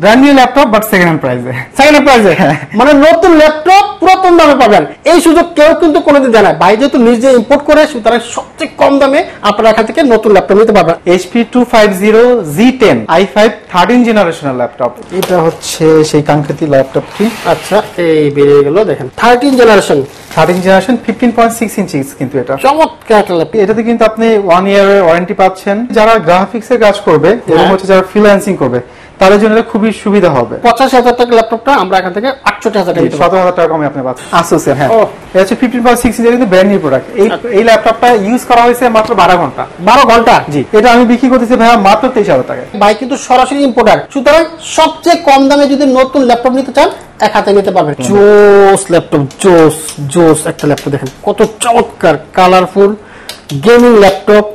Brand new laptop but second hand প্রাইসে। Second hand প্রাইসে, মানে নতুন ল্যাপটপ পুরাতন দামে পাবেন। এই সুযোগ কেউ কিন্তু কোনোদিন দেয় না। ভাই যেহেতু নিজে ইম্পোর্ট করে, সুতরাং সবচেয়ে কম দামে আপনারা এখান থেকে নতুন ল্যাপটপ নিতে পারবেন। HP 250 Z10 i5 13 জেনারেশনের ল্যাপটপ। এটা হচ্ছে সেই কাঙ্ক্ষিত ল্যাপটপটি। আচ্ছা, এই বেরিয়ে গেল, দেখেন 13 জেনারেশন 15.6 ইঞ্চি কিন্তু এটা চমৎকার একটা ল্যাপটপ। এটাতে কিন্তু আপনি 1 ইয়ারের ওয়ারেন্টি পাচ্ছেন। যারা গ্রাফিক্স এর কাজ করবে এবং হচ্ছে যারা ফ্রিল্যান্সিং করবে তাদের জন্য এটা খুবই সুবিধা হবে। 85,000 টাকা ল্যাপটপটা আমরা এখান থেকে 68,000 টাকা 17,000 টাকা কমে আপনি পাচ্ছেন। Asus এর, হ্যাঁ, এটা হচ্ছে 15.6 ইঞ্চি কিন্তু ব্র্যান্ড নিউ প্রোডাক্ট। এই ল্যাপটপটা ইউজ করা হয়েছে মাত্র 12 ঘন্টা। 12 ঘন্টা? জি। এটা আমি বিক্রি করতেছি ভাইয়া মাত্র 23,000 টাকায়। ভাই কিন্তু সরাসরি ইম্পোর্টার, সুতরাং সবচেয়ে কম দামে যদি নতুন ল্যাপটপ নিতে চান এক হাতে নিতে পারবেন। জোস ল্যাপটপ, জোস জোস একটা ল্যাপটপ। দেখেন কত চমৎকার কালারফুল গেমিং ল্যাপটপ,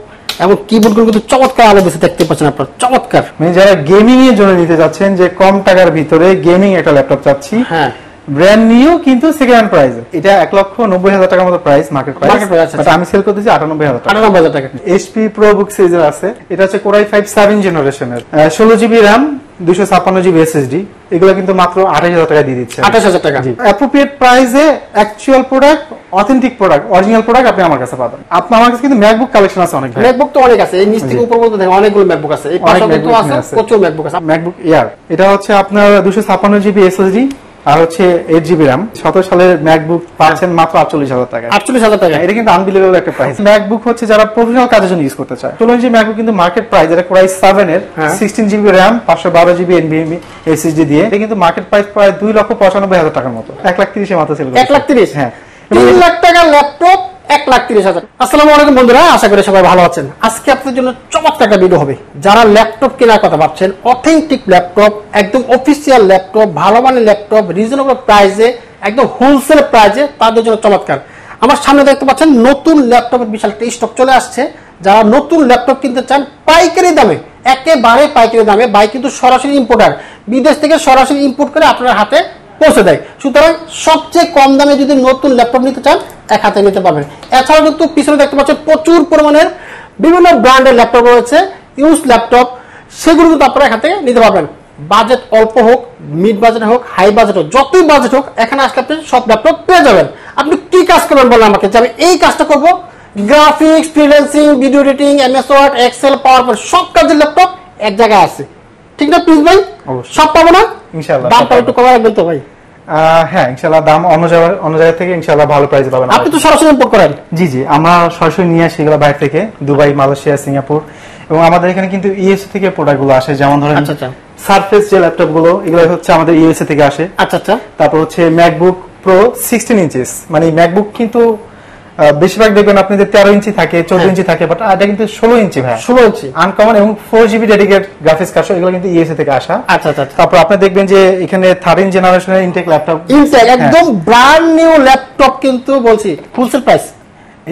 এবং কিবোর্ড গুলো কিন্তু চমৎকার আলো দিতে দেখতে পাচ্ছেন আপনারা, চমৎকার। মানে যারা গেমিং এর জন্য নিতে যাচ্ছেন, যে কম টাকার ভিতরে গেমিং একটা ল্যাপটপ চাচ্ছি, হ্যাঁ, ব্র্যান্ড নিউ কিন্তু সেকেন্ড হ্যান্ড প্রাইস। এটা 1,90,000 টাকার মতো প্রাইস, মার্কেট প্রাইস। বাট আমি সেল করতেছি 98,000 টাকা। 98,000 টাকা। HP ProBook সিরিজের আছে। এটা হচ্ছে Core i5 7 জেনারেশনের, 16 GB RAM, 256 GB SSD। এগুলো কিন্তু মাত্র 28,000 টাকা দিয়ে দিচ্ছে। 28,000 টাকা। অ্যাপ্রোপ্রিয়েট প্রাইসে actual product, authentic product, original product আপনি আমার কাছে পাবেন। আপনার আমার কাছে কিন্তু ম্যাকবুক কালেকশন আছে অনেক। ম্যাকবুক তো অনেক আছে, এই নিচ থেকে উপর পর্যন্ত দেখেন অনেকগুলো ম্যাকবুক আছে। এই পাশে কিন্তু আছে প্রচুর ম্যাকবুক আছে। ম্যাকবুক এয়ার, এটা হচ্ছে আপনার 256 GB SSD আর হচ্ছে 8 GB RAM। 17 সালের ম্যাকবুক পাচ্ছেন মাত্র 48,000 টাকা। 48,000 টাকা, এটা কিন্তু আনবিলিভেবল একটা প্রাইস। ম্যাকবুক হচ্ছে যারা প্রফেশনাল কাজের জন্য ইউজ করতে চায়। 16 ইঞ্চি ম্যাকবুক কিন্তু মার্কেট প্রাইস, এটা Core i7 এর 16 GB RAM 512 GB NVMe SSD দিয়ে, এটা কিন্তু মার্কেট প্রাইস প্রায় 2,95,000 টাকার মতো। 1,30,000 এর মাত্র সেল করছে। 1,30,000? হ্যাঁ, 3 লাখ টাকার ল্যাপটপ 1,30,000। আসসালামু আলাইকুম বন্ধুরা, আশা করি সবাই ভালো আছেন। আজকে আপনাদের জন্য চমৎকার একটা ভিডিও হবে। যারা ল্যাপটপ কেনার কথা ভাবছেন, অথেন্টিক ল্যাপটপ, একদম অফিসিয়াল ল্যাপটপ, ভালো মানের ল্যাপটপ, রিজনেবল প্রাইসে, একদম হোলসেল প্রাইসে, তাদের জন্য চমৎকার। আমার সামনে দেখতে পাচ্ছেন নতুন ল্যাপটপের বিশাল একটা স্টক চলে আসছে। যারা নতুন ল্যাপটপ কিনতে চান পাইকারি দামে, একেবারে পাইকারি দামে, ভাই কিন্তু সরাসরি ইম্পোর্টার, বিদেশ থেকে সরাসরি ইম্পোর্ট করে আপনার হাতে পৌঁছে দেয়। সুতরাং সবচেয়ে কম দামে যদি নতুন ল্যাপটপ নিতে চান এক হাতে নিতে পারবেন। এছাড়াও কিন্তু পিছনে দেখতে পাচ্ছেন প্রচুর পরিমাণের বিভিন্ন ব্র্যান্ডের ল্যাপটপ রয়েছে, ইউজ ল্যাপটপ, সেগুলো কিন্তু আপনারা এক হাতে নিতে পারবেন। বাজেট অল্প হোক, মিড বাজেট হোক, হাই বাজেট হোক, যতই বাজেট হোক, এখানে আসলে আপনি সব ল্যাপটপ পেয়ে যাবেন। আপনি কি কাজ করবেন বলেন আমাকে, যে আমি এই কাজটা করবো, graphics, freelancing, video editing, MS Word, Excel, PowerPoint, সব কাজের ল্যাপটপ এক জায়গায় আছে। ঠিক না প্লিজ ভাই? সব পাবো না? ইনশাআল্লাহ। দামটা একটু কমা রাখবেন তো ভাই? হ্যাঁ, ইনশাআল্লাহ দাম অন্য জায়গা থেকে ইনশাআল্লাহ ভালো প্রাইসে পাবেন। আপনি তো সরাসরি ইম্পোর্ট করেন? জি জি, আমরা সরাসরি নিয়ে আসি এগুলো বাইরে থেকে, দুবাই, মালয়েশিয়া, সিঙ্গাপুর, এবং আমাদের এখানে কিন্তু ইউএসএ থেকে প্রোডাক্ট গুলো আসে। যেমন ধরেন সারফেস যে ল্যাপটপ গুলো, এগুলো হচ্ছে আমাদের ইউএসএ থেকে আসে। আচ্ছা আচ্ছা। তারপর হচ্ছে ম্যাকবুক প্রো 16 ইঞ্চিস, মানে ম্যাকবুক কিন্তু বেশিরভাগ দেখবেন আপনি যে 13 ইঞ্চি থাকে, 14 ইঞ্চি থাকে, বাট এটা কিন্তু 16 ইঞ্চি ভাই, 16 ইঞ্চি আনকমন, এবং 4 GB ডেডিকেটেড গ্রাফিক্স কার্ড, এগুলো কিন্তু ইউএসএ থেকে আসা। আচ্ছা আচ্ছা। তারপর আপনি দেখবেন যে এখানে 13 জেনারেশনের ইনটেক ল্যাপটপ, ইনটেক একদম ব্র্যান্ড নিউ ল্যাপটপ, কিন্তু বলছি হোলসেল প্রাইস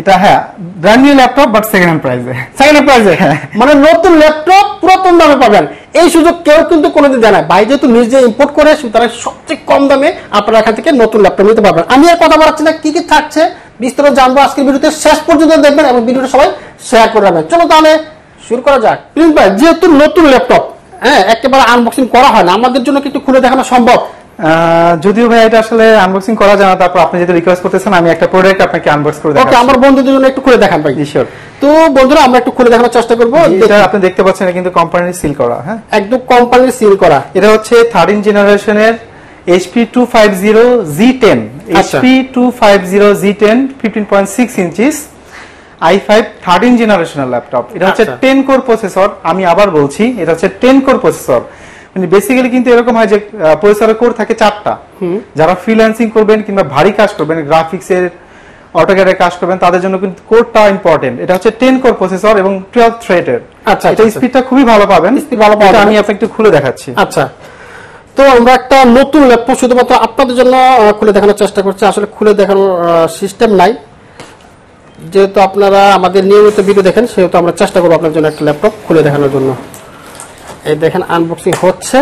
এটা। হ্যাঁ, brand new laptop but second hand প্রাইসে। সেকেন্ড হ্যান্ড প্রাইসে, মানে নতুন ল্যাপটপ পুরাতন দামে পাবেন। এই সুযোগ কেউ কিন্তু কোনোদিন দেয় না। ভাই যেহেতু নিজে ইম্পোর্ট করে, সুতরাং সবচেয়ে কম দামে আপনারা এখান থেকে নতুন ল্যাপটপ নিতে পারবেন। আমি আর কথা বলাচ্ছি না, কি কি থাকছে বিস্তারিত জানবো আজকের ভিডিওতে, শেষ পর্যন্ত দেখবেন এবং ভিডিওটা সবাই শেয়ার করে রাখবেন। চলো তাহলে শুরু করা যাক। প্রিন্স ভাই, যেহেতু নতুন ল্যাপটপ, হ্যাঁ, একেবারে আনবক্সিং করা হয় না, আমাদের জন্য একটু খুলে দেখানো সম্ভব? যদিও ভাই এটা আসলে আনবক্সিং করা যায় না, তারপর আপনি যেটা রিকোয়েস্ট করতেছেন আমি একটা প্রোডাক্ট আপনাকে আনবক্স করে দেখাচ্ছি। ওকে, আমার বন্ধুদের জন্য একটু খুলে দেখান ভাই। শিওর। তো বন্ধুরা, আমরা একটু খুলে দেখানোর চেষ্টা করব। এটা আপনি দেখতে পাচ্ছেন, এটা কিন্তু কোম্পানির সিল করা। হ্যাঁ, একদম কোম্পানির সিল করা। এটা হচ্ছে 13 জেনারেশনের HP 250 Z10, HP 250 Z10 15.6 inches i5 13 জেনারেশনের ল্যাপটপ। এটা হচ্ছে 10 কোর প্রসেসর। আমি আবার বলছি, এটা হচ্ছে 10 কোর প্রসেসর। মানে বেসিক্যালি কিন্তু এরকম হয় যে প্রসেসরের কোর থাকে 4টা। যারা ফ্রিল্যান্সিং করবেন কিংবা ভারী কাজ করবেন, গ্রাফিক্সের, অটোক্যাডের কাজ করবেন, তাদের জন্য কিন্তু কোরটা ইম্পর্টেন্ট। এটা হচ্ছে 10 কোর প্রসেসর এবং 12 থ্রেডের। আচ্ছা, এটা স্পিডটা খুবই ভালো পাবেন। স্পিড ভালো পাবেন, আমি আপনাকে একটু খুলে দেখাচ্ছি। আচ্ছা, তো আমরা একটা নতুন ল্যাপটপ শুধুমাত্র আপনাদের জন্য খুলে দেখানোর চেষ্টা করছি। আসলে খুলে দেখানোর সিস্টেম নাই, যেহেতু আপনারা আমাদের নিয়মিত ভিডিও দেখেন, সেহেতু আমরা চেষ্টা করবো আপনার জন্য একটা ল্যাপটপ খুলে দেখানোর জন্য। এই দেখেন আনবক্সিং হচ্ছে।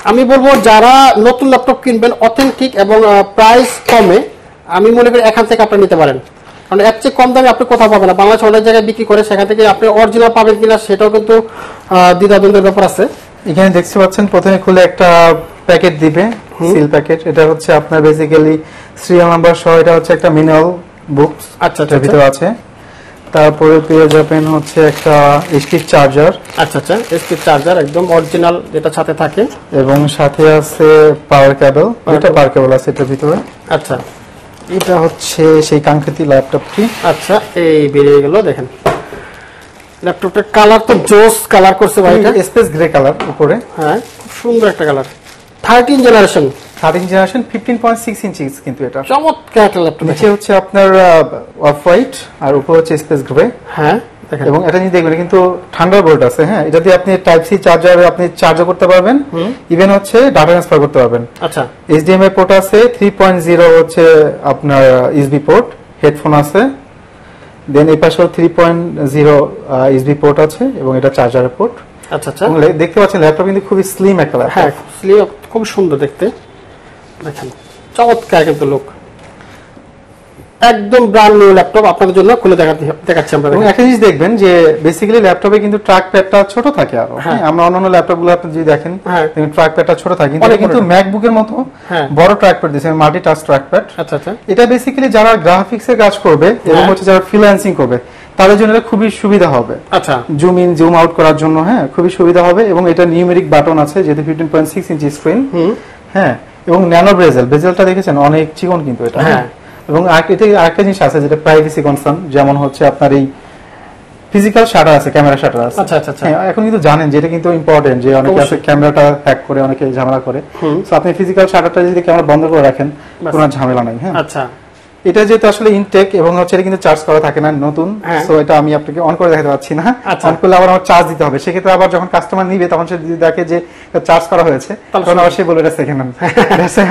আমি বলবো যারা নতুন ল্যাপটপ কিনবেন অথেন্টিক এবং প্রাইস কমে, আমি মনে করি এখান থেকে আপনি নিতে পারেন। কারণ এর চেয়ে কম দামে আপনি কোথাও পাবেন না। বাংলাদেশ অনেক জায়গায় বিক্রি করে, সেখান থেকে আপনি অরিজিনাল পাবেন কিনা সেটাও কিন্তু দ্বিধাদ্বন্দ্বের ব্যাপার আছে। এখানে দেখতে পাচ্ছেন প্রথমে খুলে একটা প্যাকেট দিবে, সিল প্যাকেট। এটা হচ্ছে আপনার বেসিক্যালি সিরিয়াল নাম্বার সহ, এটা হচ্ছে একটা ম্যানুয়াল বুকস। আচ্ছা, এর ভিতরে আছে। তারপরে পেয়ে যাবেন হচ্ছে একটা এইচপি চার্জার। আচ্ছা আচ্ছা, এইচপি চার্জার একদম অরিজিনাল যেটা সাথে থাকে, এবং সাথে আছে পাওয়ার কেবল। এটা পাওয়ার কেবল আছে এটার ভিতরে। আচ্ছা, এটা হচ্ছে সেই কাঙ্ক্ষিত ল্যাপটপটি। আচ্ছা, এই বেরিয়ে গেল। দেখেন ল্যাপটপটার কালার তো জোস কালার করছে ভাই, এটা স্পেস গ্রে কালার উপরে। হ্যাঁ, খুব সুন্দর একটা কালার। 13 জেনারেশন 15.6 ইঞ্চিস কিন্তু এটা চমৎকার একটা ল্যাপটপ। নিচে হচ্ছে আপনার অফ হোয়াইট আর উপরে হচ্ছে স্পেস গ্রে। হ্যাঁ দেখেন, এবং এটা নিয়ে দেখবেন কিন্তু থান্ডারবোল্ট আছে। হ্যাঁ, এটা দিয়ে আপনি টাইপ সি চার্জারে আপনি চার্জও করতে পারবেন, ইভেন হচ্ছে ডাটা ট্রান্সফার করতে পারবেন। আচ্ছা, এইচডিএমআই পোর্ট আছে, 3.0 হচ্ছে আপনার ইউএসবি পোর্ট, হেডফোন আছে, দেন এই পাশেও 3.0 ইউএসবি পোর্ট আছে এবং এটা চার্জারের পোর্ট। আচ্ছা আচ্ছা, দেখতে পাচ্ছেন ল্যাপটপ কিন্তু খুবই স্লিম একটা ল্যাপটপ। হ্যাঁ, স্লিম, খুব সুন্দর দেখতে। দেখেন চমৎকার কিন্তু লুক, একদম ব্র্যান্ড নিউ ল্যাপটপ আপনাদের জন্য খুলে দেখাচ্ছি আমরা। এবং একটা জিনিস দেখবেন যে বেসিক্যালি ল্যাপটপে কিন্তু ট্র্যাক প্যাডটা ছোট থাকে আরো। হ্যাঁ, আমরা অন্যান্য ল্যাপটপগুলো আপনি যদি দেখেন ট্র্যাক প্যাডটা ছোট থাকে, কিন্তু ম্যাকবুকের মতো বড় ট্র্যাক প্যাড দিয়েছে, মাল্টি টাচ ট্র্যাক প্যাড। আচ্ছা আচ্ছা, এটা বেসিক্যালি যারা গ্রাফিক্স এর কাজ করবে এবং হচ্ছে যারা ফ্রিল্যান্সিং করবে তাদের জন্য এটা খুবই সুবিধা হবে। আচ্ছা, জুম ইন জুম আউট করার জন্য হ্যাঁ খুবই সুবিধা হবে। এবং এটা নিউমেরিক বাটন আছে যেহেতু 15.6 ইঞ্চি স্ক্রিন। হ্যাঁ, এবং ন্যানো বেজেলটা দেখেছেন অনেক চিকন কিন্তু এটা। হ্যাঁ, এবং এতে আরেকটা জিনিস আছে যেটা প্রাইভেসি কনসার্ন, যেমন হচ্ছে আপনার এই ফিজিক্যাল শাটার আছে, ক্যামেরা শাটার আছে। আচ্ছা আচ্ছা, এখন কিন্তু জানেন যে এটা কিন্তু ইম্পর্টেন্ট, যে অনেকে আছে ক্যামেরাটা হ্যাক করে অনেকে ঝামেলা করে। সো আপনি ফিজিক্যাল শাটারটা যদি ক্যামেরা বন্ধ করে রাখেন কোনো ঝামেলা নাই। হ্যাঁ, আচ্ছা, এটা যেহেতু আসলে ইনটেক এবং হচ্ছে এটা কিন্তু চার্জ করা থাকে না, নতুন। সো এটা আমি আপনাকে অন করে দেখাতে পাচ্ছি না, অন করলে আবার আমার চার্জ দিতে হবে। সেক্ষেত্রে আবার যখন কাস্টমার নিবে তখন সে যদি দেখে যে চার্জ করা হয়েছে তখন আবার সে বলবে এটা সেকেন্ড হ্যান্ড।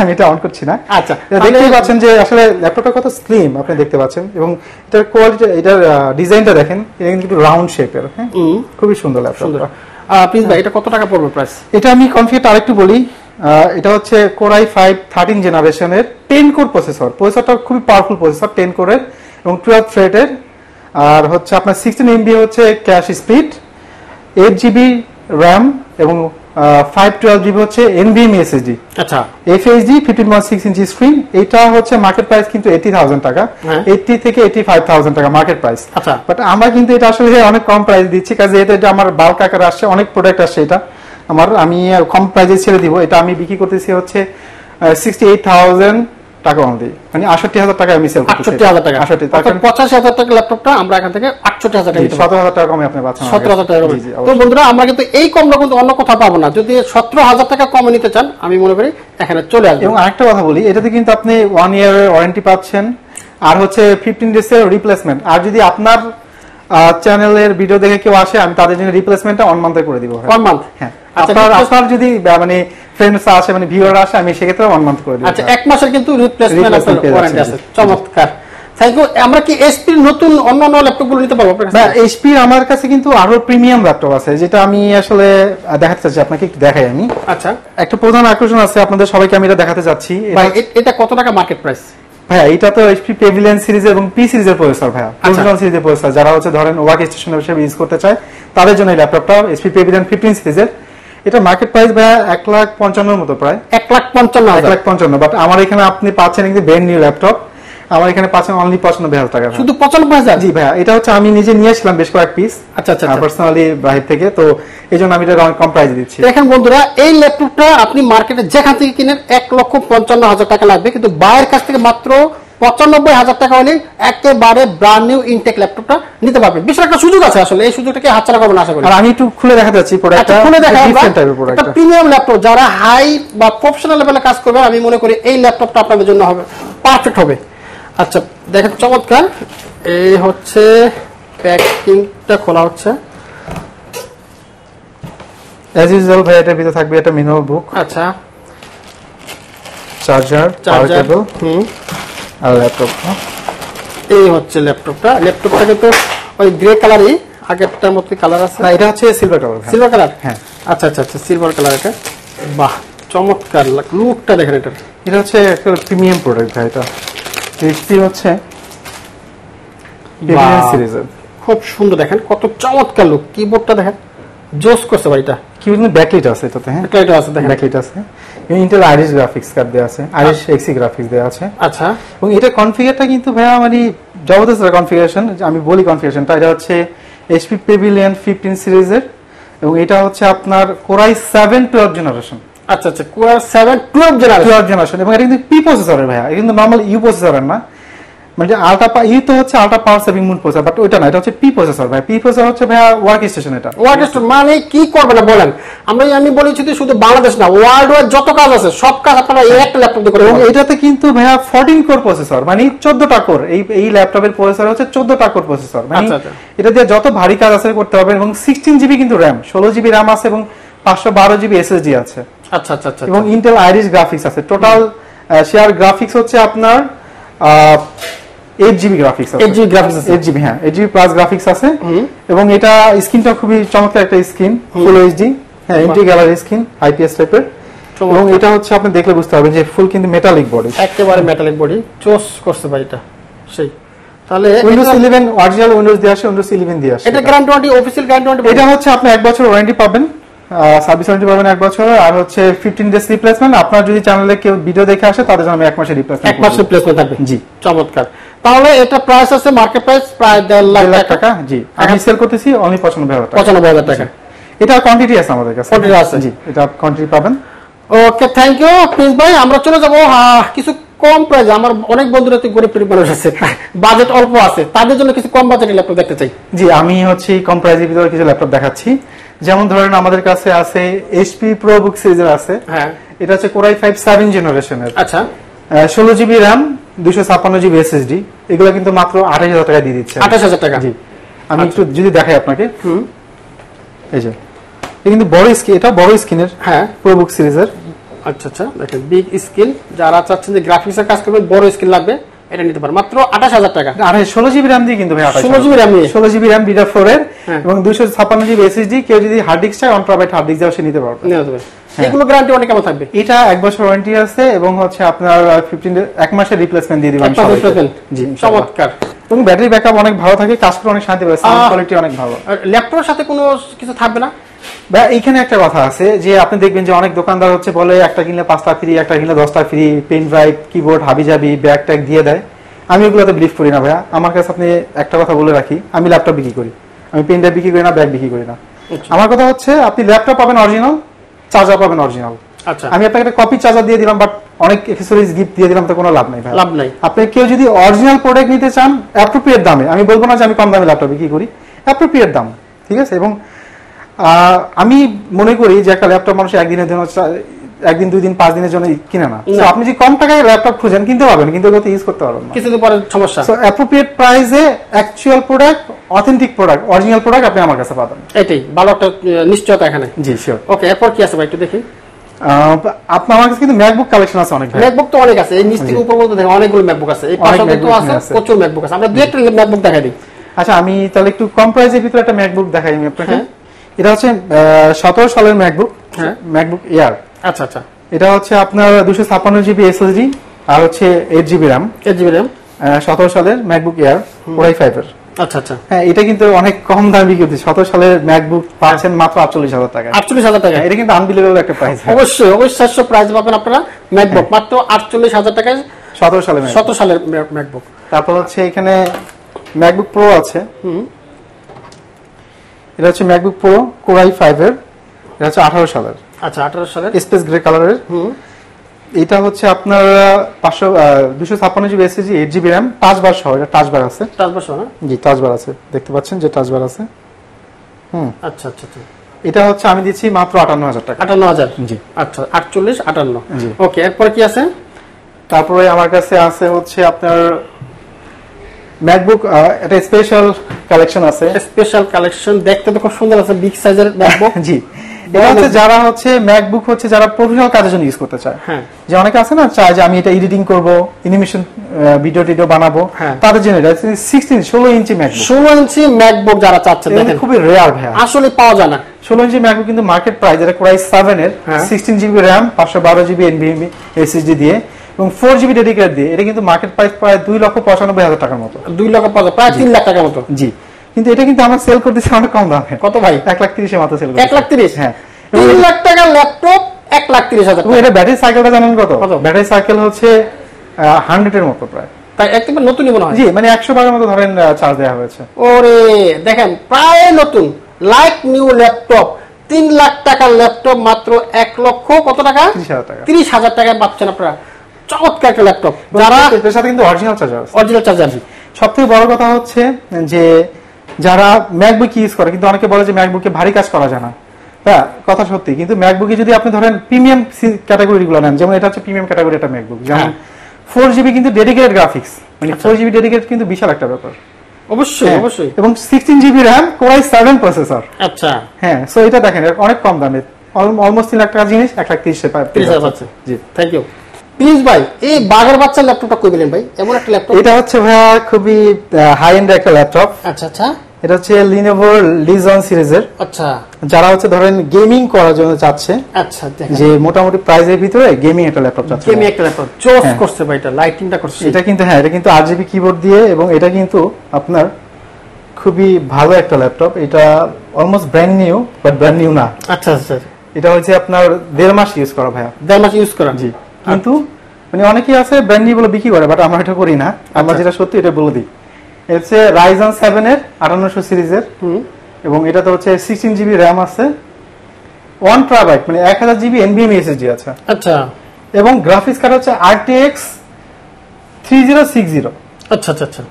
আমি এটা অন করছি না। আচ্ছা, দেখতেই পাচ্ছেন যে আসলে ল্যাপটপটা কত স্লিম আপনি দেখতে পাচ্ছেন, এবং এটার কোয়ালিটি, এটার ডিজাইনটা দেখেন, এটা কিন্তু একটু রাউন্ড শেপের। হ্যাঁ, খুবই সুন্দর ল্যাপটপটা। প্লিজ ভাই, এটা কত টাকা পড়বে প্রাইস? এটা আমি কনফিগার আরেকটু বলি। এটা হচ্ছে Core i5 13 জেনারেশনের 10 কোর প্রসেসরটা খুবই পাওয়ারফুল প্রসেসর, 10 কোরের এবং 12 থ্রেডের। আর হচ্ছে আপনার 16 MB হচ্ছে ক্যাশ স্পিড, 8 GB র্যাম এবং 512 GB হচ্ছে NVMe SSD। আচ্ছা, FHD 15.6 ইঞ্চি স্ক্রিন। এটা হচ্ছে মার্কেট প্রাইস কিন্তু 80,000 টাকা, 80 থেকে 85,000 টাকা মার্কেট প্রাইস। আচ্ছা, বাট আমরা কিন্তু এটা আসলে অনেক কম প্রাইস দিচ্ছি, কাজে এটা আমার বাল্ক আকারে আসছে, অনেক প্রোডাক্ট আসছে। এটা আমি কম প্রাইসে ছেড়ে দিব। এটা আমি বিক্রি করতেছি হচ্ছে 68,000 টাকা অনলি, মানে 68,000 টাকা আমি সেল করতেছি। 68,000 টাকা, 85,000 টাকা ল্যাপটপটা আমরা এখান থেকে 68,000 টাকা, 17,000 টাকা কমে আপনি পাচ্ছেন। 17,000 টাকা। তো বন্ধুরা, আমরা কিন্তু এই কমটা কিন্তু অন্য কোথাও পাবো না। যদি 17,000 টাকা কমে নিতে চান, আমি মনে করি এখানে চলে আসবেন। এবং আরেকটা কথা বলি, এটাতে কিন্তু আপনি 1 ইয়ারের ওয়ারেন্টি পাচ্ছেন, আর হচ্ছে 15 ডেজ এর রিপ্লেসমেন্ট। আর যদি আপনার চ্যানেলের ভিডিও দেখে কেউ আসে, আমি তাদের জন্য রিপ্লেসমেন্টটা 1 মান্থে করে দিব। 1 মান্থ? হ্যাঁ, আপনার যদি মানে ফ্রেন্ডস আসে, মানে ভিউয়ার আসে, আমি সেক্ষেত্রে 1 মান্থ করে দিব। আচ্ছা, 1 মাসের কিন্তু রিপ্লেসমেন্ট ওয়ারেন্টি আছে। চমৎকার। Thank you. আমরা কি এইচপির নতুন অন্যান্য ল্যাপটপগুলো নিতে পারবো আপনার কাছে? না, এইচপির আমার কাছে কিন্তু আরো প্রিমিয়াম ল্যাপটপ আছে, যেটা আমি আসলে দেখাতে চাচ্ছি আপনাকে, একটু দেখাই আমি। আচ্ছা, একটা প্রধান আকর্ষণ আছে আপনাদের সবাইকে আমি এটা দেখাতে চাচ্ছি। এটা কত টাকা মার্কেট প্রাইস? ভাইয়া, এটা তো এইচপি প্যাভিলিয়ন সিরিজ এবং পি সিরিজের প্রসেসর ভাইয়া, প্রফেশনাল সিরিজের প্রসেসর। যারা হচ্ছে ধরেন ওয়ার্ক স্টেশন হিসেবে ইউজ করতে চায় তাদের জন্য এই ল্যাপটপটা এইচপি প্যাভিলিয়ন 15 সিরিজের। এটা মার্কেট প্রাইস ভাইয়া 1,55,000 মতো, প্রায় 1,55,000। বাট আমার এখানে আপনি পাচ্ছেন একদম ব্র্যান্ড নিউ ল্যাপটপ, আমার এখানে পাচ্ছেন অনলি 95,000 টাকা। শুধু 95,000? জি ভাইয়া, এটা হচ্ছে আমি নিজে নিয়ে আসলাম বেশ কয়েক পিস। আচ্ছা আচ্ছা, পার্সোনালি বাইরে থেকে, তো এই জন্য আমি এটা অনেক কম প্রাইস দিচ্ছি। দেখেন বন্ধুরা, এই ল্যাপটপটা আপনি মার্কেটে যেখান থেকে কিনেন 1,55,000 টাকা লাগবে, কিন্তু বাইরের কাছ থেকে মাত্র 95,000 টাকা হলে একেবারে ব্র্যান্ড নিউ ইনটেক ল্যাপটপটা নিতে পারবেন। বিশাল একটা সুযোগ আছে, আসলে এই সুযোগটাকে হাতছাড়া করবেন আশা করি। আর আমি একটু খুলে দেখাতে যাচ্ছি প্রোডাক্টটা, খুলে দেখাই। একটা প্রিমিয়াম ল্যাপটপ, যারা হাই বা প্রফেশনাল লেভেলে কাজ করবে, আমি মনে করি এই ল্যাপটপটা আপনাদের জন্য হবে, পারফেক্ট হবে। আচ্ছা, দেখেন চমৎকার। এই হচ্ছে প্যাকিংটা খোলা হচ্ছে অ্যাজ ইউজুয়াল ভাই। এটার ভিতরে থাকবে একটা ম্যানুয়াল বুক, আচ্ছা, চার্জার, পাওয়ার কেবল আর ল্যাপটপ। এই হচ্ছে ল্যাপটপটা কিন্তু ওই গ্রে কালারই, আগেরটার মতো কালার আছে না, এটা হচ্ছে সিলভার কালার। Silver colour? হ্যাঁ। আচ্ছা আচ্ছা আচ্ছা, সিলভার কালার। এটা বাহ, চমৎকার লুকটা দেখেন। এটা হচ্ছে একটা প্রিমিয়াম প্রোডাক্ট ভাই। এটা এইচপি হচ্ছে প্রিমিয়াম সিরিজের, খুব সুন্দর। দেখেন কত চমৎকার লুক, কিবোর্ডটা দেখেন জোস করছে ভাই। এটা কিন্তু ব্যাকলাইট আছে এটাতে, হ্যাঁ ব্যাকলাইট আছে, দেখেন ব্যাকলাইট আছে। ইন্টেল আইরিস গ্রাফিক্স কার্ড দেওয়া আছে, আইরিস এক্সি গ্রাফিক্স দেওয়া আছে। আচ্ছা, এবং এটা কনফিগারটা কিন্তু ভাইয়া মানে জবরদস্ত কনফিগারেশন, আমি বলি কনফিগারেশনটা। এটা হচ্ছে এইচপি পেভিলিয়ন 15 সিরিজের, এবং এটা হচ্ছে আপনার কোরাই 7 12 জেনারেশন। আচ্ছা আচ্ছা, কোর 7 12 জেনারেশন, এবং এটা কিন্তু পি প্রসেসরের ভাইয়া, এটা কিন্তু নরমাল ইউ প্রসেসরের না। মানে ইউ তো হচ্ছে ultra power saving mood processor, but ওইটা না, এটা হচ্ছে পি প্রসেসর ভাই। পি প্রসেসর হচ্ছে ভাইয়া ওয়ার্ক স্টেশন। এটা ওয়ার্ক স্টেশন মানে কি করবে না বলেন? আমি বলেছি শুধু বাংলাদেশ না, ওয়ার্ল্ড ওয়াইড যত কাজ আছে সব কাজ আপনারা এই একটা ল্যাপটপ দিয়ে করতে এবং পারবেন। এটাতে কিন্তু ভাইয়া 14 কোর প্রসেসর, মানে 14টা কোর। এই ল্যাপটপের প্রসেসর হচ্ছে 14টা কোর প্রসেসর, মানে এটা দিয়ে যত ভারী কাজ আছে করতে হবে। এবং 16 জিবি কিন্তু র্যাম, 16 জিবি র্যাম আছে, এবং 512 জিবি এসএসডি আছে। আচ্ছা আচ্ছা আচ্ছা, এবং ইন্টেল আইরিস গ্রাফিক্স আছে। টোটাল শেয়ার গ্রাফিক্স হচ্ছে আপনার 8 জিবি গ্রাফিক্স আছে। 8 জিবি গ্রাফিক্স আছে, 8 জিবি, হ্যাঁ 8 জিবি প্লাস গ্রাফিক্স আছে। এবং এটা স্ক্রিনটা খুবই চমৎকার একটা স্ক্রিন, ফুল এইচডি, হ্যাঁ এন্টি গ্যালারি স্ক্রিন, আইপিএস টাইপের। এবং এটা হচ্ছে আপনি দেখলে বুঝতে পারবেন যে ফুল কিন্তু মেটালিক বডি, একেবারে মেটালিক বডি, চোস করছে ভাই এটা সেই। তাহলে উইন্ডোজ 11 অরিজিনাল উইন্ডোজ দিয়ে আসে, উইন্ডোজ 11 দিয়ে আসে। এটা guarantee warranty, official guarantee warranty এটা হচ্ছে আপনি 1 বছর ওয়ারেন্টি পাবেন, সার্ভিস ওয়ারেন্টি পাবেন 1 বছর, আর হচ্ছে 15 ডেজ রিপ্লেসমেন্ট। আপনার যদি চ্যানেলে কেউ ভিডিও দেখে আসে তাদের জন্য 1 মাসের রিপ্লেসমেন্ট, 1 মাসের রিপ্লেসমেন্ট থাকবে। জি, চমৎকার। তাহলে এটা প্রাইস আছে মার্কেট প্রাইস প্রায় 1.5 লাখ টাকা। জি, আমি সেল করতেছি অনলি 95,000 টাকা। 95,000 টাকা। এটা কোয়ান্টিটি আছে আমাদের কাছে, কোয়ান্টিটি আছে, জি এটা কোয়ান্টিটি পাবেন। ওকে, থ্যাংক ইউ প্রিন্স ভাই। আমরা চলে যাব কিছু কম প্রাইস। আমার অনেক বন্ধুরা তো গরিব মানুষ আছে, বাজেট অল্প আছে, তাদের জন্য কিছু কম বাজেটের ল্যাপটপ দেখতে চাই। জি, আমি হচ্ছে কম প্রাইসের ভিতরে কিছু ল্যাপটপ দেখাচ্ছি। যেমন ধরেন আমাদের কাছে আছে এইচপি প্রোবুক সিরিজের আছে, হ্যাঁ এটা হচ্ছে কোরাই 5 7 জেনারেশনের। আচ্ছা, 16 জিবি র্যাম, 256 জিবি এসএসডি, এগুলো কিন্তু মাত্র 28,000 টাকা দিয়ে দিচ্ছে। 28,000 টাকা। জি, আমি একটু যদি দেখাই আপনাকে, এই যে এটা কিন্তু বড় স্ক্রিন, এটা বড় স্ক্রিনের, হ্যাঁ প্রোবুক সিরিজের। আচ্ছা আচ্ছা, দেখেন বিগ স্ক্রিন, যারা চাচ্ছেন যে গ্রাফিক্সের কাজ করবেন, বড় স্ক্রিন লাগবে, এটা নিতে পারেন মাত্র 28,000 টাকা। আর 16 জিবি র্যাম দিয়ে কিন্তু ভাই 16 GB RAM, 16 GB RAM beta 4 এর, এবং 256 জিবি এসএসডি। কেউ যদি হার্ড ডিস্ক চায় 1 টেরাবাইট হার্ড ডিস্ক সে নিতে পারবে। এগুলো গ্যারান্টি অনেক কেমন থাকবে? এটা 1 বছর ওয়ারেন্টি আছে, এবং হচ্ছে আপনার 1 মাসের রিপ্লেসমেন্ট দিয়ে দিবেন। জি, চমৎকার। এবং ব্যাটারি ব্যাকআপ অনেক ভালো থাকে, কাজ করে অনেক শান্তি পায়, সাউন্ড কোয়ালিটি অনেক ভালো। আর ল্যাপটপের সাথে কোনো কিছু থাকবে না? এইখানে একটা কথা আছে যে আপনি দেখবেন যে অনেক দোকানদার হচ্ছে বলে একটা কিনলে 5টা ফ্রি, একটা কিনলে 10টা ফ্রি, পেন ড্রাইভ, কিবোর্ড, হাবিজাবি, ব্যাগ ট্যাগ দিয়ে দেয়। আমি ওগুলোতে বিলিভ করি না ভাইয়া। আমার কাছে আপনি একটা কথা বলে রাখি, আমি ল্যাপটপ বিক্রি করি, আমি পেন ড্রাইভ বিক্রি করি না, ব্যাগ বিক্রি করি না। আমার কথা হচ্ছে আপনি ল্যাপটপ পাবেন অরিজিনাল, চার্জার পাবেন অরিজিনাল। আচ্ছা, আমি আপনাকে একটা কপি চার্জার দিয়ে দিলাম, বাট অনেক অ্যাকসেসরিজ গিফট দিয়ে দিলাম, তো কোনো লাভ নাই ভাই, লাভ নাই। আপনি কেউ যদি অরিজিনাল প্রোডাক্ট নিতে চান অ্যাপ্রোপ্রিয়েট দামে, আমি বলবো না যে আমি কম দামে ল্যাপটপ বিক্রি করি, অ্যাপ্রোপ্রিয়েট দাম, ঠিক আছে। এবং আমি মনে করি যে একটা ল্যাপটপ মানুষ একদিনের জন্য, 1 দিন 2 দিন 5 দিনের জন্য কিনে না। আপনি যদি কম টাকায় ল্যাপটপ খুঁজেন কিনতে পারবেন, কিন্তু ওগুলো ইউজ করতে পারবেন না, কিছুদিন পরে সমস্যা। সো অ্যাপ্রোপ্রিয়েট প্রাইসে actual product, authentic product, original product আপনি আমার কাছে পাবেন। এটাই ভালো একটা নিশ্চয়তা এখানে। জি শিওর। ওকে, এরপর কি আছে ভাই একটু দেখি। আপনার আমার কাছে কিন্তু ম্যাকবুক কালেকশন আছে অনেক। ম্যাকবুক তো অনেক আছে, এই নিচ থেকে উপর পর্যন্ত দেখেন অনেকগুলো ম্যাকবুক আছে, এই পাশে কিন্তু আছে প্রচুর ম্যাকবুক আছে। আমরা দুই একটা ম্যাকবুক দেখাই দিই। আচ্ছা, আমি তাহলে একটু কম প্রাইসের ভিতরে একটা ম্যাকবুক দেখাই আমি আপনাকে। এটা হচ্ছে 17 সালের ম্যাকবুক, ম্যাকবুক এয়ার। আচ্ছা আচ্ছা, এটা হচ্ছে আপনার 256 জিবি এসএসডি, আর হচ্ছে 8 জিবি র্যাম, 8 জিবি র্যাম, 17 সালের ম্যাকবুক এয়ার কোরাই 5 এর। আচ্ছা আচ্ছা, হ্যাঁ এটা কিন্তু অনেক কম দামে বিক্রি হচ্ছে। 17 সালের ম্যাকবুক পাচ্ছেন মাত্র 48,000 টাকা। 48,000 টাকা, এটা কিন্তু আনবিলিভেবল একটা প্রাইস। অবশ্যই অবিশ্বাস্য প্রাইস পাবেন আপনারা ম্যাকবুক মাত্র 48,000 টাকায়, 17 সালের ম্যাকবুক। তারপর হচ্ছে এখানে ম্যাকবুক প্রো আছে। এটা হচ্ছে ম্যাকবুক প্রো কোরাই 5 এর, এটা হচ্ছে 18 সালের। আচ্ছা, 18 সালের, স্পেস গ্রে কালারের। এটা হচ্ছে আপনার 256 GB SSD, 8 GB RAM, touch বার সহ। এটা টাচ বার আছে, টাচ বার সহ না? জি টাচ বার আছে, দেখতে পাচ্ছেন যে টাচ বার আছে। আচ্ছা আচ্ছা আচ্ছা, এটা হচ্ছে আমি দিচ্ছি মাত্র 58,000 টাকা। 58,000, জি আচ্ছা, 48 58। জি, ওকে, এরপর কি আছে? তারপরে আমার কাছে আছে হচ্ছে আপনার ম্যাকবুক, এটা স্পেশাল কালেকশন আছে। স্পেশাল কালেকশন, দেখতে তো খুব সুন্দর আছে, বিগ সাইজের ম্যাকবুক। জি, এটা হচ্ছে যারা হচ্ছে ম্যাকবুক হচ্ছে যারা প্রফেশনাল কাজের জন্য ইউজ করতে চায়, হ্যাঁ, যে অনেকে আছে না চায় যে আমি এটা এডিটিং করব, অ্যানিমেশন ভিডিও টিডিও বানাবো, তাদের জন্য এটা 16 ইঞ্চি ম্যাকবুক। 16 ইঞ্চি ম্যাকবুক যারা চাচ্ছেন, দেখেন খুবই রেয়ার ভাই, আসলে পাওয়া যায় না। 16 ইঞ্চি ম্যাকবুক কিন্তু মার্কেট প্রাইস, এটা কোরাই 7 এর, 16 GB RAM, 512 GB NVMe SSD দিয়ে, এবং 4 জিবি ডেডিকেটেড দিয়ে, এটা কিন্তু মার্কেট প্রাইস প্রায় 2,95,000 টাকার মতো। 2,05,000, প্রায় 3 লাখ টাকার মতো। জি, কিন্তু এটা কিন্তু আমরা সেল করতেছি অনেক কম দামে। কত ভাই? 1,30,000 মাত্র সেল করতেছি। 1,30,000? হ্যাঁ, 3 লাখ টাকার ল্যাপটপ 1,30,000 এটা ব্যাটারি সাইকেলটা জানেন কত? ব্যাটারি সাইকেল হচ্ছে 100 এর মতো প্রায়। তাই একদম নতুনই মনে হয়। জি, মানে 100 বারের মতো ধরেন চার্জ দেওয়া হয়েছে। ওরে দেখেন প্রায় নতুন লাইক নিউ ল্যাপটপ, 3 লাখ টাকার ল্যাপটপ মাত্র 1 লক্ষ কত টাকা? 30,000 টাকা। 30,000 টাকায় পাচ্ছেন আপনারা চমৎকার একটা ল্যাপটপ, যারা এর সাথে কিন্তু অরিজিনাল চার্জার আছে। Original charger. সবথেকে বড় কথা হচ্ছে যে যারা ম্যাকবুক ইউজ করে, কিন্তু অনেকে বলে যে ম্যাকবুকে ভারী কাজ করা যায় না। হ্যাঁ, কথা সত্যি, কিন্তু ম্যাকবুকে যদি আপনি ধরেন প্রিমিয়াম ক্যাটাগরি গুলো নেন, যেমন এটা হচ্ছে প্রিমিয়াম ক্যাটাগরি একটা ম্যাকবুক, যেমন 4GB কিন্তু ডেডিকেটেড গ্রাফিক্স, মানে 4GB ডেডিকেটেড কিন্তু বিশাল একটা ব্যাপার। অবশ্যই অবশ্যই। এবং 16GB RAM Core i7 processor. আচ্ছা হ্যাঁ, সো এটা দেখেন অনেক কম দামে, অলমোস্ট 3 লাখ টাকা জিনিস 1,30,000 পাচ্ছে। জি, থ্যাংক ইউ প্লিজ ভাই। এই বাগের বাচ্চার ল্যাপটপটা কই দিলেন ভাই? এমন একটা ল্যাপটপ, এটা হচ্ছে ভাইয়া খুবই হাই এন্ড একটা ল্যাপটপ। আচ্ছা আচ্ছা, এটা হচ্ছে Lenovo Legion সিরিজের। আচ্ছা, যারা হচ্ছে ধরেন গেমিং করার জন্য চাচ্ছে, আচ্ছা, যে মোটামুটি প্রাইসের ভিতরে গেমিং একটা ল্যাপটপ চাচ্ছে, গেমিং একটা ল্যাপটপ চয়েস করছে ভাই, এটা লাইটিংটা করছে। এটা কিন্তু হ্যাঁ, এটা কিন্তু 8GB কিবোর্ড দিয়ে, এবং এটা কিন্তু আপনার খুবই ভালো একটা ল্যাপটপ। এটা almost brand new, but brand new না। আচ্ছা আচ্ছা, এটা হচ্ছে আপনার 1.5 মাস ইউজ করা ভাইয়া। 1.5 মাস ইউজ করা। জি, কিন্তু মানে অনেকেই আছে ব্র্যান্ড নিউ বলে বিক্রি করে, বাট আমরা এটা করি না। আমরা যেটা সত্যি এটা বলে দিই। এটা হচ্ছে Ryzen 7 এর 5800 সিরিজের, এবং এটাতে হচ্ছে 16GB RAM আছে, 1 TB মানে 1000GB NVMe SSD আছে। আচ্ছা, এবং গ্রাফিক্স কার্ড হচ্ছে RTX 3060। আচ্ছা আচ্ছা আচ্ছা,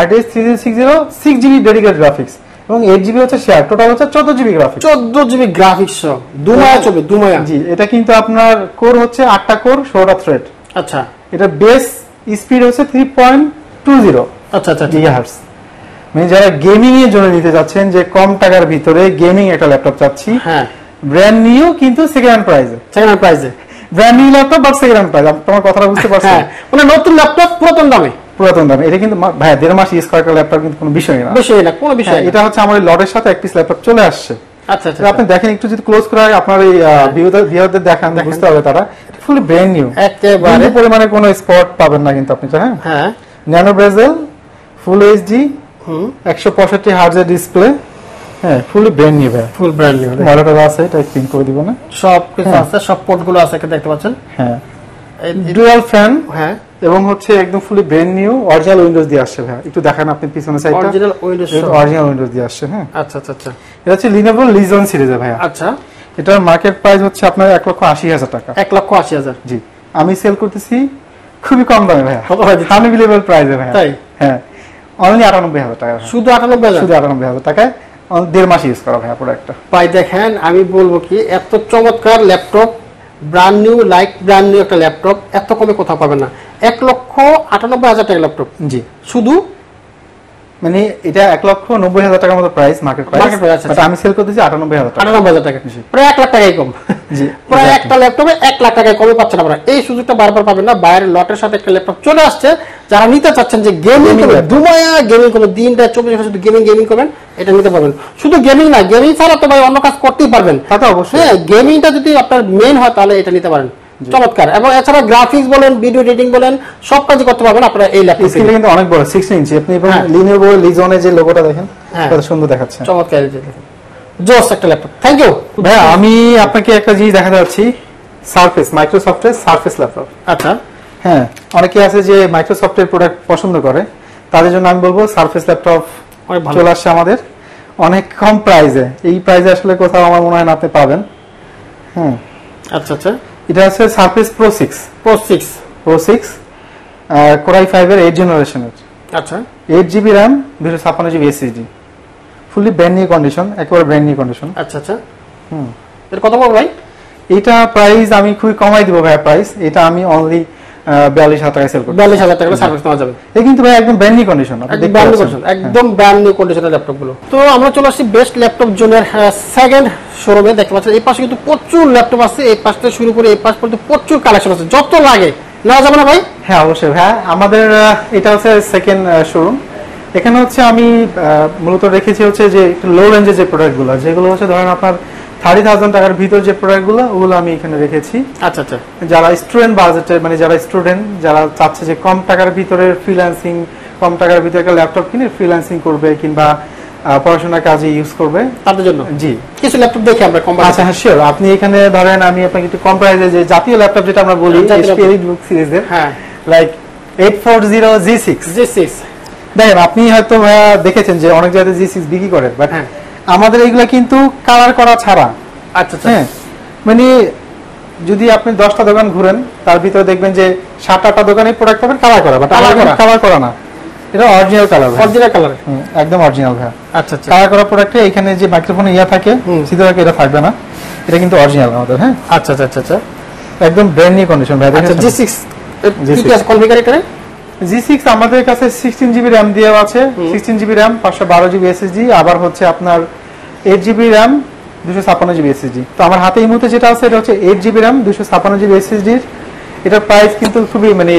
RTX 3060, 6GB ডেডিকেটেড গ্রাফিক্স, এবং 8GB হচ্ছে শেয়ার, টোটাল হচ্ছে 14GB গ্রাফিক্স। 14GB গ্রাফিক্স দুমায়া চলবে, দুমায়া। জি, এটা কিন্তু আপনার কোর হচ্ছে 8টা কোর, 16টা থ্রেড। আচ্ছা, এটা বেস স্পিড হচ্ছে 3.20। আচ্ছা আচ্ছা, GHz। মানে যারা গেমিং এর জন্য নিতে যাচ্ছেন, যে কম টাকার ভিতরে গেমিং একটা ল্যাপটপ চাচ্ছি, হ্যাঁ, ব্র্যান্ড নিউ কিন্তু সেকেন্ড হ্যান্ড প্রাইসে, brand new laptop but second hand price. তোমার কথাটা বুঝতে পারছো? হ্যাঁ, মানে নতুন ল্যাপটপ পুরাতন দামে। এটা কিন্তু ভাই 1.5 মাস ইউজ করা একটা ল্যাপটপ কিন্তু কোনো বিষয় না, কোনো বিষয়। এটা হচ্ছে আমার লটের সাথে এক পিস ল্যাপটপ চলে আসছে। আচ্ছা আচ্ছা, আপনি দেখেন একটু যদি ক্লোজ করে আপনার এই ভিউয়ারদের দেখান, বুঝতে হবে তারা ফুলি ব্র্যান্ড নিউ, একেবারে পরিমাণে কোনো স্পট পাবেন না কিন্তু আপনি। হ্যাঁ, ন্যানো বেজেল, ফুল এইচডি, 165 হার্জ এর ডিসপ্লে, হ্যাঁ, ফুলি ব্র্যান্ড নিউ ভাই, ফুল ব্র্যান্ড নিউ। মডেলটা আছে, এটা স্ক্রিন করে দিব না, সব কিছু আছে, সব পোর্টগুলো আছে, দেখতে পাচ্ছেন। হ্যাঁ, ডুয়াল ফ্যান, হ্যাঁ, এবং হচ্ছে একদম fully brand new original Windows দিয়ে আসছে ভাই। একটু দেখান আপনি পিছনের সাইডটা, অরিজিনাল উইন্ডোজ দিয়ে আসছে। হ্যাঁ, আচ্ছা আচ্ছা আচ্ছা, এটা হচ্ছে Lenovo Legion সিরিজের ভাই। আচ্ছা, এটার মার্কেট প্রাইস হচ্ছে আপনার 1,80,000 টাকা। 1,80,000। জি, আমি সেল করতেছি খুবই কম দামে ভাই, আনবিলিভেবল প্রাইসে ভাই। তাই? হ্যাঁ, অনলি 98,000 টাকা। শুধু 98,000? শুধু 98,000 টাকায় 1.5 মাস ইউজ করা ভাই প্রোডাক্টটা। ভাই দেখেন, আমি বলবো কি, এত চমৎকার laptop, brand new, like brand new একটা ল্যাপটপ এত কমে কোথাও পাবেন না। 1,98,000 টাকা ল্যাপটপ। জি, শুধু মানে এটা 1,90,000 টাকার মতো প্রাইস, মার্কেট প্রাইস, বাট আমি সেল করতেছি 98,000 টাকা। 98,000 টাকা, প্রায় 1 লাখ টাকাই কম। জি, প্রায় একটা ল্যাপটপে 1 লাখ টাকায় কমে পাচ্ছেন আপনারা। এই সুযোগটা বারবার পাবেন না। বাইরের লটের সাথে একটা ল্যাপটপ চলে আসছে, যারা নিতে চাচ্ছেন যে গেমিং করবেন, দুমায়া গেমিং করবেন, দিনটা 24 ঘন্টা শুধু গেমিং করবেন, এটা নিতে পারবেন। শুধু গেমিং না, গেমিং ছাড়া তো ভাই অন্য কাজ করতেই পারবেন। তা তো অবশ্যই। হ্যাঁ, গেমিংটা যদি আপনার মেইন হয় তাহলে এটা নিতে পারেন। চমৎকার। এবং এছাড়া গ্রাফিক্স বলেন, ভিডিও এডিটিং বলেন, সব কাজই করতে পারবেন আপনারা এই ল্যাপটপে। স্ক্রিনটা কিন্তু অনেক বড়, 16 ইঞ্চি। আপনি Lenovo Legion এর যে লোগোটা দেখেন, কত সুন্দর দেখাচ্ছে। চমৎকার, জোস একটা ল্যাপটপ। থ্যাংক ইউ ভাই। আমি আপনাকে একটা জিনিস দেখাতে যাচ্ছি, সারফেস, মাইক্রোসফটের সারফেস ল্যাপটপ। আচ্ছা, হ্যাঁ, অনেকে আছে যে মাইক্রোসফটের প্রোডাক্ট পছন্দ করে, তাদের জন্য আমি বলবো সারফেস ল্যাপটপ চলে আসছে আমাদের অনেক কম প্রাইসে। এই প্রাইসে আসলে কোথাও আমার মনে হয় না আপনি পাবেন। হ্যাঁ, আচ্ছা আচ্ছা, এটা আছে সারফেস Pro 6 Core i5 এর 8 জেনারেশনের। আচ্ছা, 8GB RAM, 256GB SSD, fully brand new condition, একেবারে ব্র্যান্ড নিউ কন্ডিশন। আচ্ছা আচ্ছা, এর কত পড়বে ভাই? এটা প্রাইস আমি খুবই কমাই দিব ভাই প্রাইস। এটা আমি অনলি 42,000 টাকায় সেল করব। 42,000 টাকা সার্ভিস পাওয়া যাবে। এই কিন্তু ভাই একদম ব্র্যান্ড নিউ কন্ডিশন, একদম ব্র্যান্ড নিউ কন্ডিশনের ল্যাপটপগুলো। তো আমরা চলে আসছি বেস্ট ল্যাপটপ জোনের সেকেন্ড শোরুমে। দেখতে পাচ্ছেন এই পাশে কিন্তু প্রচুর ল্যাপটপ আছে, এই পাশ থেকে শুরু করে এই পাশ পর্যন্ত প্রচুর কালেকশন আছে, যত লাগে নেওয়া যাবে না ভাই? হ্যাঁ, অবশ্যই ভাই। আমাদের এটা হচ্ছে সেকেন্ড শোরুম। এখানে হচ্ছে আমি মূলত রেখেছি হচ্ছে যে লো রেঞ্জের যে প্রোডাক্টগুলো, যেগুলো হচ্ছে ধরেন আপনার 30,000 টাকার ভিতর যে প্রোডাক্টগুলো, ওগুলো আমি এখানে রেখেছি। আচ্ছা আচ্ছা, যারা স্টুডেন্ট বাজেটের, মানে যারা স্টুডেন্ট, যারা চাচ্ছে যে কম টাকার ভিতরে ফ্রিল্যান্সিং, কম টাকার ভিতরে একটা ল্যাপটপ কিনে ফ্রিল্যান্সিং করবে, কিংবা পড়াশোনার কাজে ইউজ করবে তাদের জন্য। জি, কিছু ল্যাপটপ দেখি আমরা কম। আচ্ছা হ্যাঁ শিওর। আপনি এখানে ধরেন আমি আপনাকে একটু কম প্রাইসে যে জাতীয় ল্যাপটপ যেটা আমরা বলি HP EliteBook সিরিজের, হ্যাঁ লাইক 840 G6 দেখেন, আপনি হয়তো দেখেছেন যে অনেক জায়গায় G6 বিক্রি করে, বাট আমাদের এগুলা কিন্তু কালার করা ছাড়া। আচ্ছা হ্যাঁ, মানে যদি আপনি 10টা দোকান ঘুরেন তার ভিতরে দেখবেন যে 7-8টা দোকানে প্রোডাক্ট পাবেন কালার করা, বাট কালার করা না, এটা অরিজিনাল কালার। অরিজিনাল কালার, একদম অরিজিনাল ভাই। আচ্ছা আচ্ছা, কালার করা প্রোডাক্টে এখানে যে মাইক্রোফোনে থাকে সিধা থাকে, এটা থাকবে না, এটা কিন্তু অরিজিনাল আমাদের। হ্যাঁ আচ্ছা আচ্ছা আচ্ছা, একদম ব্র্যান্ড নিউ কন্ডিশন ভাই। আচ্ছা G6 কি আছে কনফিগারেটরে? G6 আমাদের কাছে 16GB RAM দেওয়া আছে, 16GB RAM 512GB SSD, আবার হচ্ছে আপনার 8GB RAM 256GB SSD। তো আমার হাতে এই মুহূর্তে যেটা আছে এটা হচ্ছে 8GB RAM 256GB SSD। এটার প্রাইস কিন্তু খুবই মানে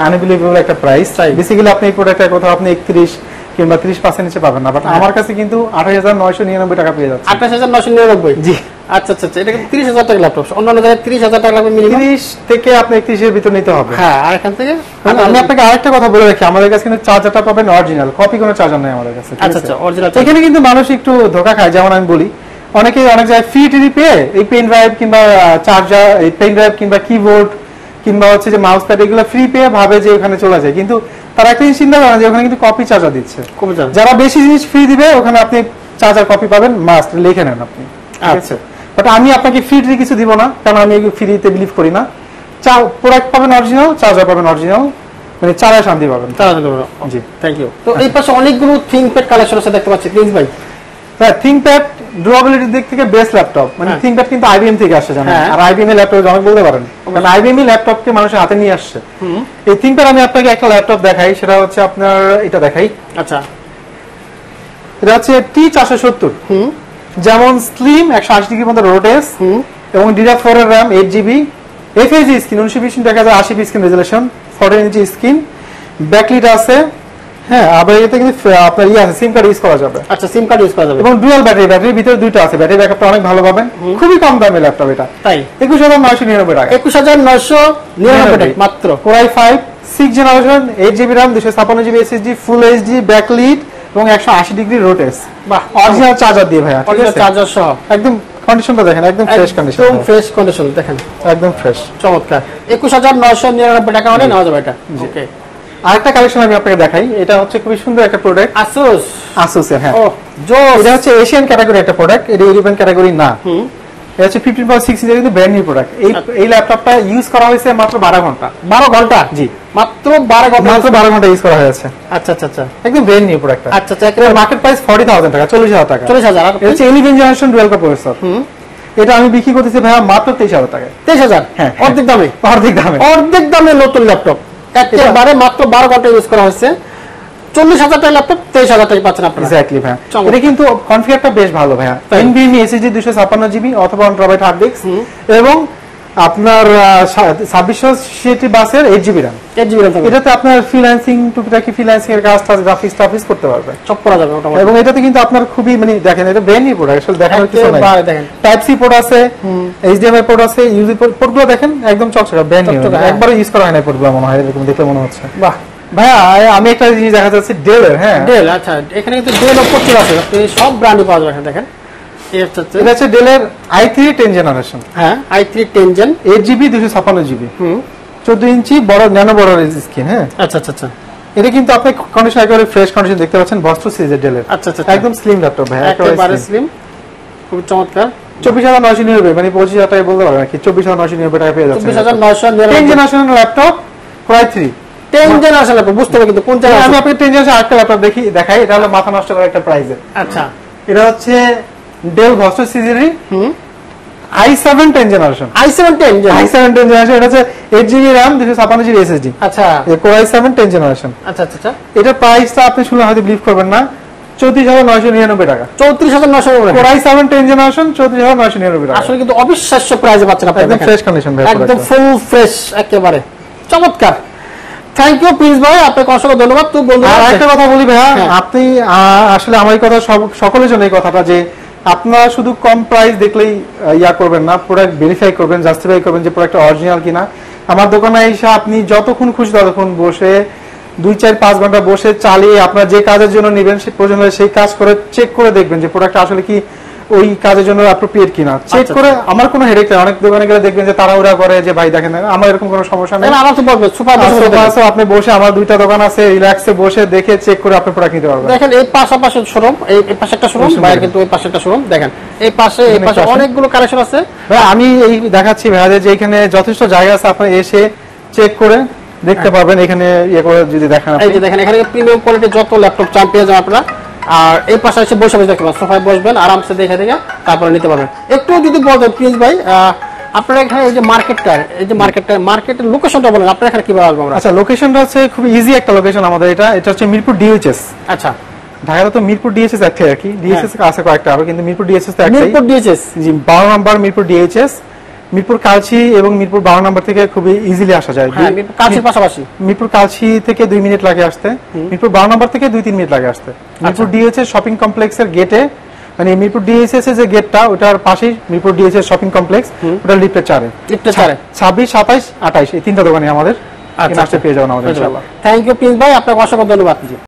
আনবিলিভেবল একটা প্রাইস। বেসিক্যালি আপনি এই প্রোডাক্টের কোথাও আপনি 31 কিংবা 30% নিচে পাবেন না, বাট আমার কাছে কিন্তু 28999 টাকা পেয়ে যাচ্ছে। 28999? জি আচ্ছা আচ্ছা, এটা কিন্তু 30000 টাকা ল্যাপটপ, অন্যান্য জায়গায় 30000 টাকা লাগবে মিনিমাম। 30 থেকে আপনি 31 এর ভিতর নিতে হবে। হ্যাঁ, আর এখান থেকে আমি আপনাকে আরেকটা কথা বলে রাখি, আমাদের কাছে কিন্তু চার্জারটা পাবেন অরিজিনাল, কপি কোনো চার্জার নাই আমাদের কাছে। আচ্ছা আচ্ছা, অরিজিনাল। এখানে কিন্তু মানুষ একটু ধোকা খায়, যেমন আমি বলি অনেকে অনেক জায়গায় ফ্রি টিভি পেয়ে এই পেন ড্রাইভ কিংবা চার্জার, এই পেন ড্রাইভ কিংবা কিবোর্ড কিংবা হচ্ছে যে মাউস প্যাড এগুলো ফ্রি পেয়ে ভাবে যে ওখানে চলে যায়, কিন্তু তারা একটা জিনিস চিন্তা করে যে ওখানে কিন্তু কপি চার্জার দিচ্ছে। যারা বেশি জিনিস ফ্রি দিবে ওখানে আপনি চার্জার কপি পাবেন, মাস্ট লিখে নেন আপনি, ঠিক আছে? বাট আমি আপনাকে ফ্রি কিছু দিব না, কারণ আমি ফ্রিতে বিলিভ করি না। প্রোডাক্ট পাবেন অরিজিনাল, চার্জার পাবেন অরিজিনাল, মানে চালায় শান্তি পাবেন। জি, থ্যাংক ইউ। তো এই পাশে অনেকগুলো থিংকপ্যাড কালেকশন আছে দেখতে পাচ্ছি, প্লিজ ভাই। হ্যাঁ, থিংকপ্যাড ডিউরেবিলিটির দিক থেকে বেস্ট ল্যাপটপ, মানে থিংকপ্যাড কিন্তু IBM থেকে আসছে জানেন, আর IBM এর ল্যাপটপ অনেক বলতে পারেন, কারণ IBM এর ল্যাপটপকে মানুষের হাতে নিয়ে আসছে। এই থিংকপ্যাড আমি আপনাকে একটা ল্যাপটপ দেখাই, সেটা হচ্ছে আপনার এটা দেখাই। আচ্ছা, এটা হচ্ছে T470, যেমন স্লিম 180 ডিগ্রি পর্যন্ত রোটেস এবং DDR4 এর RAM 8GB, FHD screen 1920x1080p screen resolution, 14 ইঞ্চি স্ক্রিন, ব্যাকলিট আছে। হ্যাঁ, আবার এতে কিন্তু আপনার আছে সিম কার্ড ইউজ করা যাবে। আচ্ছা, সিম কার্ড ইউজ করা যাবে এবং ডুয়াল ব্যাটারির ভিতরে দুইটা আছে, ব্যাটারি ব্যাকআপটা অনেক ভালো পাবেন। খুবই কম দামে ল্যাপটপ এটা, তাই 21999 টাকা। 21999 টাকা মাত্র। Core i5 6th generation, 8GB RAM 256GB SSD, ফুল HD ব্যাকলিট এবং 180 ডিগ্রি রোটেস। বাহ, অরিজিনাল চার্জার দিয়ে ভাইয়া, অরিজিনাল চার্জার সহ। একদম কন্ডিশনটা দেখেন, একদম ফ্রেশ কন্ডিশন, একদম ফ্রেশ কন্ডিশন দেখেন, একদম ফ্রেশ, চমৎকার। 21999 টাকা হলে নেওয়া যাবে এটা। ওকে, আরেকটা কালেকশন আমি আপনাকে দেখাই, এটা হচ্ছে খুবই সুন্দর একটা প্রোডাক্ট, Asus এর। হ্যাঁ, এটা হচ্ছে এশিয়ান ক্যাটাগরি একটা প্রোডাক্ট, এটা ইউরোপিয়ান ক্যাটাগরি না। এটা হচ্ছে 15.6 ইঞ্চের কিন্তু ব্র্যান্ড নিউ প্রোডাক্ট। এই ল্যাপটপটা ইউজ করা হয়েছে মাত্র 12 ঘন্টা। 12 ঘন্টা? জি, মাত্র 12 ঘন্টা, মাত্র 12 ঘন্টা ইউজ করা হয়েছে। আচ্ছা আচ্ছা আচ্ছা, একদম ব্র্যান্ড নিউ প্রোডাক্ট। আচ্ছা আচ্ছা, এর মার্কেট প্রাইস 40,000 টাকা, 40,000 টাকা। 40,000। এটা হচ্ছে 11th generation dual core processor. এটা আমি বিক্রি করতেছি ভাইয়া মাত্র 23,000 টাকায়। 23,000? হ্যাঁ, অর্ধেক দামে, অর্ধেক দামে, অর্ধেক দামে নতুন ল্যাপটপ, একেবারে মাত্র 12 ঘন্টা ইউজ করা হয়েছে। 40,000 টাকা ল্যাপটপ 23,000 টাকা পাচ্ছেন আপনারা। এক্স্যাক্টলি ভাই। এটা কিন্তু কনফিগারটা বেশ ভালো ভাইয়া, NVMe SSD 256GB অথবা 1TB হার্ড ডিস্ক এবং আপনার 2660 বাসের 8GB RAM। 8GB RAM। এটাতে আপনার ফ্রিল্যান্সিং, টুকিটাকি ফ্রিল্যান্সিং এর কাজ, গ্রাফিক্স টাফিক্স করতে পারবে, সব করা যাবে মোটামুটি। এবং এটাতে কিন্তু আপনার খুবই মানে দেখেন, এটা ব্র্যান্ড নিউ প্রোডাক্ট, আসলে দেখানোর কিছু নাই। দেখেন, টাইপ সি পোর্ট আছে, HDMI পোর্ট আছে, ইউএসবি পোর্টগুলো দেখেন একদম চকচকে ব্র্যান্ড নিউ, একবারই ইউজ করা হয় না পোর্টগুলো, মনে হয় এরকম দেখে মনে হচ্ছে। বাহ ভাইয়া, আমি একটা জিনিস দেখা যাচ্ছে ডেলের। হ্যাঁ, ডেল। আচ্ছা, এখানে কিন্তু ডেল ও প্রচুর আছে, আপনি সব ব্র্যান্ডই পাওয়া যাবে। দেখেন, এটা হচ্ছে ডেলের i3 10 জেনারেশন। হ্যাঁ, i3 10 জেন, 8GB 256GB, 14 ইঞ্চি বড় ন্যানো বড় স্ক্রিন। হ্যাঁ, আচ্ছা আচ্ছা আচ্ছা, এটা কিন্তু আপনি কন্ডিশন একেবারে ফ্রেশ কন্ডিশন দেখতে পাচ্ছেন, বস্ত্র সিরিজের ডেলের। আচ্ছা আচ্ছা, একদম স্লিম ল্যাপটপ ভাই, একেবারে স্লিম, খুব চমৎকার। 24,999, মানে 25,000 টাকা বলতে পারবেন কি, 24,999 টাকা পেয়ে যাচ্ছেন। 24,999 10 generation laptop, Core i3 10 generation laptop, বুঝতে হবে কিন্তু কোন জেনারেশন। আমি আপনাকে 10 জেনারেশন আরেকটা ল্যাপটপ দেখাই, এটা হলো মাথা নষ্ট করা একটা প্রাইসে। আচ্ছা, এটা হচ্ছে ডেল বস্ত্র সিরিজের i7 10 জেনারেশন। i7 10 জেনারেশন, এটা হচ্ছে 8GB RAM 256GB SSD। আচ্ছা, Core i7 10 জেনারেশন। আচ্ছা আচ্ছা, এটা প্রাইসটা আপনি শুনলে হয়তো বিলিভ করবেন না, 34,999 টাকা। 34,999 টাকা। Core i7 10 জেনারেশন, 34,999 টাকা। আসলে কিন্তু অবিশ্বাস্য প্রাইসে পাচ্ছেন আপনি, একদম ফ্রেশ কন্ডিশন ভাই, একদম ফুল ফ্রেশ, একেবারে চমৎকার। থ্যাংক ইউ প্রিন্স ভাই, আপনাকে অসংখ্য ধন্যবাদ। তো বন্ধুরা, আরেকটা কথা বলি ভাইয়া, আপনি আসলে আমার এই কথা সকলের জন্য এই কথাটা, যে আপনারা শুধু কম প্রাইস দেখলেই করবেন না, প্রোডাক্ট ভেরিফাই করবেন, জাস্টিফাই করবেন যে প্রোডাক্টটা অরিজিনাল কিনা। আমার দোকানে এসে আপনি যতক্ষণ খুশি ততক্ষণ বসে 2-4-5 ঘন্টা বসে চালিয়ে আপনার যে কাজের জন্য নেবেন সেই প্রয়োজন হলে সেই কাজ করে চেক করে দেখবেন যে প্রোডাক্ট আসলে কি ওই কাজের জন্য অ্যাপ্রোপ্রিয়েট কিনা। চেক করে আমার কোনো হেডেক নেই। অনেক দোকানে গেলে দেখবেন যে তাড়াহুড়া করে যে ভাই দেখেন আমার এরকম কোনো সমস্যা নেই। আমার তো বলবে সোফা আছে, আপনি বসে আমার 2টা দোকান আছে, রিল্যাক্সে বসে দেখে চেক করে আপনি প্রোডাক্ট নিতে পারবেন। দেখেন এই পাশাপাশি শোরুম, এই পাশে একটা শোরুম, বাইরে কিন্তু ওই পাশে একটা শোরুম। দেখেন এই পাশে অনেকগুলো কালেকশন আছে। ভাই আমি এই দেখাচ্ছি ভাইয়া যে এখানে যথেষ্ট জায়গা আছে, আপনি এসে চেক করে দেখতে পারবেন। এখানে ইয়ে করে যদি দেখেন, এই যে দেখেন এখানে প্রিমিয়াম কোয়ালিটির যত ল্যাপটপ চান পেয়ে যাবেন আপনারা। আর এই পাশে এসে বসে বসে দেখতে পাবেন, সোফায় বসবেন আরামসে দেখে দেখে তারপরে নিতে পারবেন। একটু যদি বলতেন প্লিজ ভাই, আপনারা এখানে এই যে মার্কেটের লোকেশনটা বলেন, আপনারা এখানে কিভাবে আসবো আমরা? আচ্ছা, লোকেশনটা হচ্ছে খুব ইজি একটা লোকেশন আমাদের। এটা হচ্ছে মিরপুর ডিএইচএস। আচ্ছা, ঢাকাতে তো মিরপুর ডিএইচএস একটাই আর কি, ডিএইচএস আছে কয়েকটা হবে, কিন্তু মিরপুর ডিএইচএস তো একটাই। মিরপুর ডিএইচএস, জি 12 নম্বর মিরপুর ডিএইচএস। মিরপুর কালচি এবং মিরপুর 12 নম্বর থেকে খুবই ইজিলি আসা যায়। মিরপুর কালচির পাশাপাশি মিরপুর কালচি থেকে 2 মিনিট লাগে আসতে, মিরপুর 12 নম্বর থেকে 2-3 মিনিট লাগে আসতে। মিরপুর ডিএইচএস শপিং কমপ্লেক্সের গেটে, মানে মিরপুর ডিএইচএস এর যে গেটটা ওটার পাশেই মিরপুর ডিএইচএস শপিং কমপ্লেক্স, ওটা লিফটের 4-এ 26, 27, 28 এই 3টা দোকানে আমাদের আসতে পেয়ে যাবেন আমাদের ইনশাআল্লাহ। থ্যাংক ইউ প্রিন্স ভাই, আপনাকে অসংখ্য ধন্যবাদ।